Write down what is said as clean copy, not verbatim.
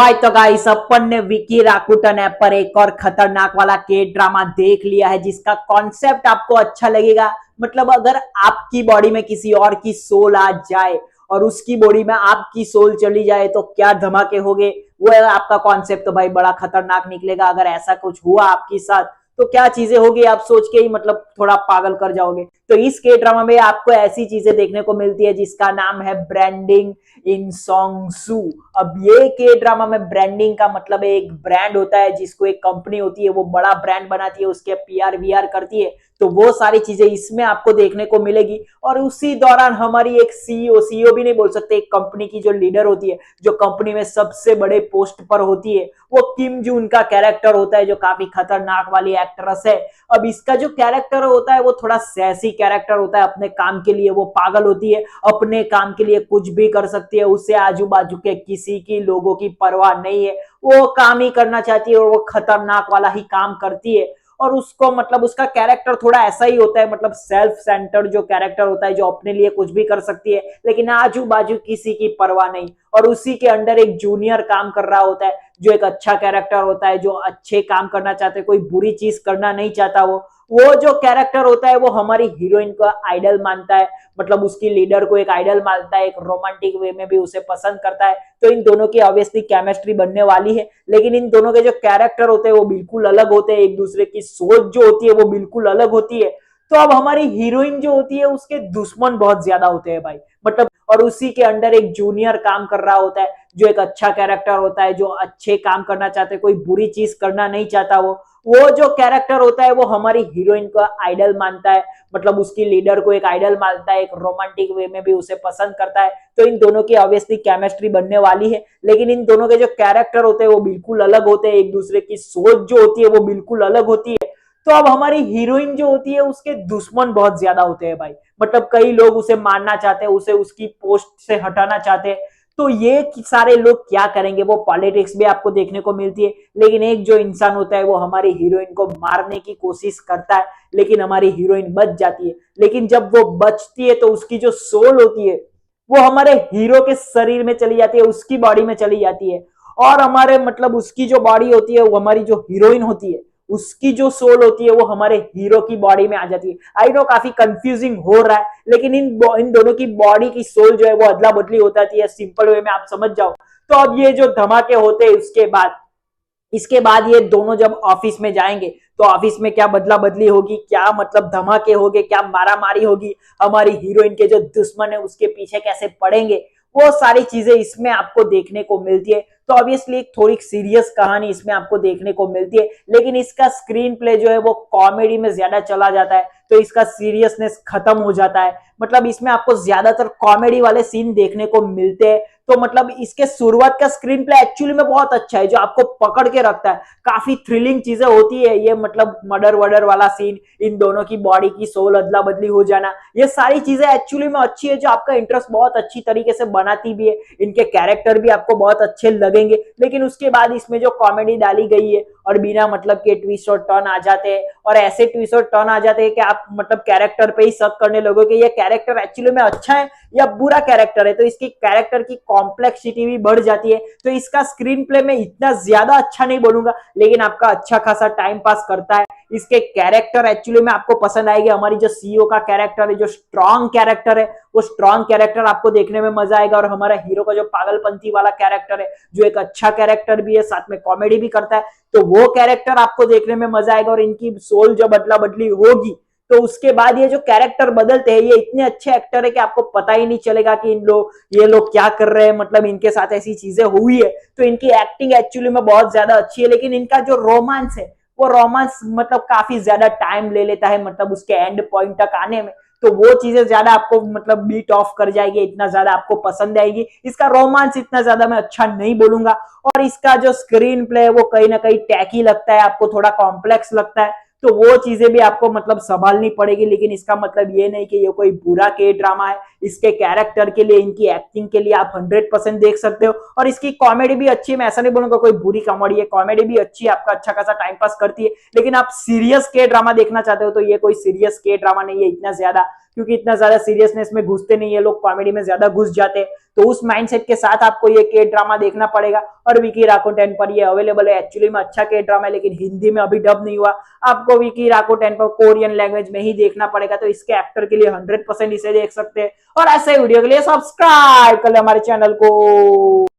Alright तो guys अपन ने Vicky राकुटन app पर एक और खतरनाक वाला के ड्रामा देख लिया है जिसका कॉन्सेप्ट आपको अच्छा लगेगा। मतलब अगर आपकी बॉडी में किसी और की सोल आ जाए और उसकी बॉडी में आपकी सोल चली जाए तो क्या धमाके होंगे। वो है आपका कॉन्सेप्ट, तो भाई बड़ा खतरनाक निकलेगा। अगर ऐसा कुछ हुआ आपके साथ तो क्या चीजें होगी आप सोच के ही मतलब थोड़ा पागल कर जाओगे। तो इस के ड्रामा में आपको ऐसी चीजें देखने को मिलती है जिसका नाम है ब्रांडिंग इन सॉन्गसू। अब ये के ड्रामा में ब्रांडिंग का मतलब है एक ब्रांड होता है जिसको एक कंपनी होती है वो बड़ा ब्रांड बनाती है, उसके पीआर वीआर करती है। तो वो सारी चीजें इसमें आपको देखने को मिलेगी। और उसी दौरान हमारी एक सीईओ भी नहीं बोल सकते, एक कंपनी की जो लीडर होती है, जो कंपनी में सबसे बड़े पोस्ट पर होती है, वो किम जून का कैरेक्टर होता है जो काफी खतरनाक वाली एक्ट्रेस है। अब इसका जो कैरेक्टर होता है वो थोड़ा सैसी कैरेक्टर होता है। अपने काम के लिए वो पागल होती है, अपने काम के लिए कुछ भी कर सकती है, उसे आजू बाजू के किसी की लोगों की परवाह नहीं है। वो काम ही करना चाहती है और वो खतरनाक वाला ही काम करती है। और उसको मतलब उसका कैरेक्टर थोड़ा ऐसा ही होता है, मतलब सेल्फ सेंटर्ड जो कैरेक्टर होता है, जो अपने लिए कुछ भी कर सकती है लेकिन आजू बाजू किसी की परवाह नहीं। और उसी के अंडर एक जूनियर काम कर रहा होता है जो एक अच्छा कैरेक्टर होता है, जो अच्छे काम करना चाहते हैं, कोई बुरी चीज करना नहीं चाहता। वो जो कैरेक्टर होता है वो हमारी हीरोइन को आइडल मानता है, मतलब उसकी लीडर को एक आइडल मानता है, एक रोमांटिक वे में भी उसे पसंद करता है। तो इन दोनों की ऑब्वियसली केमिस्ट्री बनने वाली है, लेकिन इन दोनों के जो कैरेक्टर होते हैं वो बिल्कुल अलग होते हैं, एक दूसरे की सोच जो होती है वो बिल्कुल अलग होती है। तो अब हमारी हीरोइन जो होती है उसके दुश्मन बहुत ज्यादा होते हैं भाई, मतलब। और उसी के अंडर एक जूनियर काम कर रहा होता है जो एक अच्छा कैरेक्टर होता है, जो अच्छे काम करना चाहते हैं, कोई बुरी चीज करना नहीं चाहता। वो जो कैरेक्टर होता है वो हमारी हीरोइन को आइडल मानता है, मतलब उसकी लीडर को एक आइडल मानता है, एक रोमांटिक वे में भी उसे पसंद करता है। तो इन दोनों की ऑब्वियसली केमिस्ट्री बनने वाली है, लेकिन इन दोनों के जो कैरेक्टर होते हैं वो बिल्कुल अलग होते हैं, एक दूसरे की सोच जो होती है वो बिल्कुल अलग होती है। तो अब हमारी हीरोइन जो होती है उसके दुश्मन बहुत ज्यादा होते हैं भाई, मतलब कई लोग उसे मारना चाहते हैं, उसे उसकी पोस्ट से हटाना चाहते हैं। तो ये सारे लोग क्या करेंगे, वो पॉलिटिक्स भी आपको देखने को मिलती है। लेकिन एक जो इंसान होता है वो हमारी हीरोइन को मारने की कोशिश करता है, लेकिन हमारी हीरोइन बच जाती है। लेकिन जब वो बचती है तो उसकी जो सोल होती है वो हमारे हीरो के शरीर में चली जाती है, उसकी बॉडी में चली जाती है। और हमारे मतलब उसकी जो बॉडी होती है वो हमारी जो हीरोइन होती है उसकी जो सोल होती है वो हमारे हीरो की बॉडी में आ जाती है। आई नो काफी कंफ्यूजिंग हो रहा है, लेकिन इन दोनों की बॉडी की सोल जो है वो अदला बदली हो जाती है, सिंपल वे में आप समझ जाओ। तो अब ये जो धमाके होते हैं इसके बाद ये दोनों जब ऑफिस में जाएंगे तो ऑफिस में क्या बदला बदली होगी, क्या मतलब धमाके होंगे, क्या मारा मारी होगी, हमारी हीरोइन के जो दुश्मन है उसके पीछे कैसे पड़ेंगे, वो सारी चीजें इसमें आपको देखने को मिलती है। तो ऑब्वियसली एक थोड़ी सीरियस कहानी इसमें आपको देखने को मिलती है, लेकिन इसका स्क्रीन प्ले जो है वो कॉमेडी में ज्यादा चला जाता है, तो इसका सीरियसनेस खत्म हो जाता है। मतलब इसमें आपको ज्यादातर कॉमेडी वाले सीन देखने को मिलते हैं। तो मतलब इसके शुरुआत का स्क्रीन प्ले एक्चुअली में बहुत अच्छा है, जो आपको पकड़ के रखता है, काफी थ्रिलिंग चीजें होती है ये, मतलब मर्डर वर्डर वाला सीन, इन दोनों की बॉडी की सोल अदला बदली हो जाना, ये सारी चीजें एक्चुअली में अच्छी है, जो आपका इंटरेस्ट बहुत अच्छी तरीके से बनाती भी है। इनके कैरेक्टर भी आपको बहुत अच्छे लगेंगे, लेकिन उसके बाद इसमें जो कॉमेडी डाली गई है और बिना मतलब के ट्विस्ट और टर्न आ जाते हैं, और ऐसे ट्विस्ट और टर्न आ जाते हैं कि आप मतलब कैरेक्टर पे ही शक करने लगोगे कि ये कैरेक्टर एक्चुअली में अच्छा है या बुरा कैरेक्टर है। तो इसकी कैरेक्टर की कॉम्प्लेक्सिटी भी बढ़ जाती है। तो इसका स्क्रीन प्ले में इतना ज्यादा अच्छा नहीं बोलूंगा, लेकिन आपका अच्छा खासा टाइम पास करता है। इसके कैरेक्टर एक्चुअली में आपको पसंद आएगी। हमारी जो सीईओ का कैरेक्टर है, जो स्ट्रॉन्ग कैरेक्टर है, वो स्ट्रॉन्ग कैरेक्टर आपको देखने में मजा आएगा। और हमारा हीरो का जो पागलपंथी वाला कैरेक्टर है, जो एक अच्छा कैरेक्टर भी है, साथ में कॉमेडी भी करता है, तो वो कैरेक्टर आपको देखने में मजा आएगा। और इनकी सोल जब अदला बदली होगी तो उसके बाद ये जो कैरेक्टर बदलते हैं, ये इतने अच्छे एक्टर है कि आपको पता ही नहीं चलेगा कि ये लोग क्या कर रहे हैं, मतलब इनके साथ ऐसी चीजें हुई है। तो इनकी एक्टिंग एक्चुअली में बहुत ज्यादा अच्छी है, लेकिन इनका जो रोमांस है वो रोमांस मतलब काफी ज्यादा टाइम ले लेता है, मतलब उसके एंड पॉइंट तक आने में। तो वो चीजें ज्यादा आपको मतलब बीट ऑफ कर जाएगी, इतना ज्यादा आपको पसंद आएगी। इसका रोमांस इतना ज्यादा मैं अच्छा नहीं बोलूंगा। और इसका जो स्क्रीन प्ले है वो कहीं ना कहीं टैकी लगता है, आपको थोड़ा कॉम्प्लेक्स लगता है। तो वो चीजें भी आपको मतलब संभालनी पड़ेगी, लेकिन इसका मतलब ये नहीं कि ये कोई बुरा के ड्रामा है। इसके कैरेक्टर के लिए, इनकी एक्टिंग के लिए आप 100% देख सकते हो। और इसकी कॉमेडी भी अच्छी है, मैं ऐसा नहीं बोलूंगा कोई बुरी कॉमेडी है, कॉमेडी भी अच्छी है, आपका अच्छा खासा टाइम पास करती है। लेकिन आप सीरियस के ड्रामा देखना चाहते हो तो ये कोई सीरियस के ड्रामा नहीं है इतना ज्यादा, क्योंकि इतना ज्यादा सीरियसनेस में घुसते नहीं है लोग, कॉमेडी में ज्यादा घुस जाते हैं। तो उस माइंडसेट के साथ आपको ये के ड्रामा देखना पड़ेगा। और विकी राकोटेन पर ये अवेलेबल है। एक्चुअली में अच्छा के ड्रामा है, लेकिन हिंदी में अभी डब नहीं हुआ। आपको विकी राकोटेन पर कोरियन लैंग्वेज में ही देखना पड़ेगा। तो इसके एक्टर के लिए 100% इसे देख सकते हैं। और ऐसे वीडियो के लिए सब्सक्राइब कर ले हमारे चैनल को।